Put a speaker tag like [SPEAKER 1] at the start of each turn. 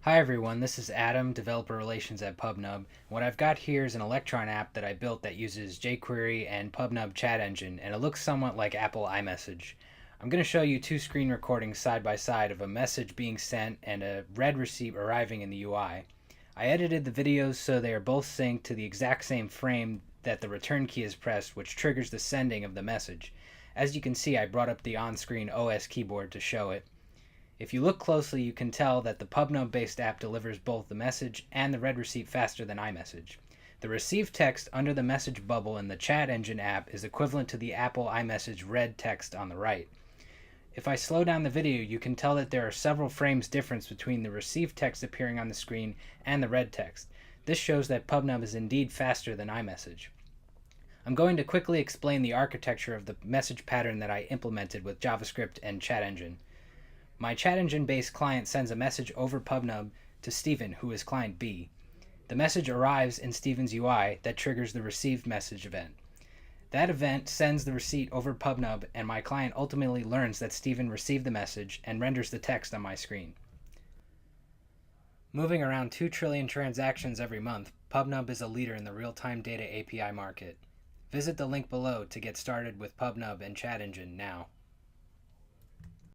[SPEAKER 1] Hi everyone, this is Adam, Developer Relations at PubNub. What I've got here is an Electron app that I built that uses jQuery and PubNub chat engine, and it looks somewhat like Apple iMessage. I'm going to show you two screen recordings side by side of a message being sent and a read receipt arriving in the UI. I edited the videos so they are both synced to the exact same frame that the return key is pressed, which triggers the sending of the message. As you can see, I brought up the on-screen OS keyboard to show it. If you look closely, you can tell that the PubNub-based app delivers both the message and the read receipt faster than iMessage. The received text under the message bubble in the chat engine app is equivalent to the Apple iMessage read text on the right. If I slow down the video, you can tell that there are several frames difference between the received text appearing on the screen and the read text. This shows that PubNub is indeed faster than iMessage. I'm going to quickly explain the architecture of the message pattern that I implemented with JavaScript and chat engine. My chat engine-based client sends a message over PubNub to Steven, who is client B. The message arrives in Steven's UI that triggers the received message event. That event sends the receipt over PubNub, and my client ultimately learns that Steven received the message and renders the text on my screen. Moving around 2 trillion transactions every month, PubNub is a leader in the real-time data API market. Visit the link below to get started with PubNub and Chat Engine now.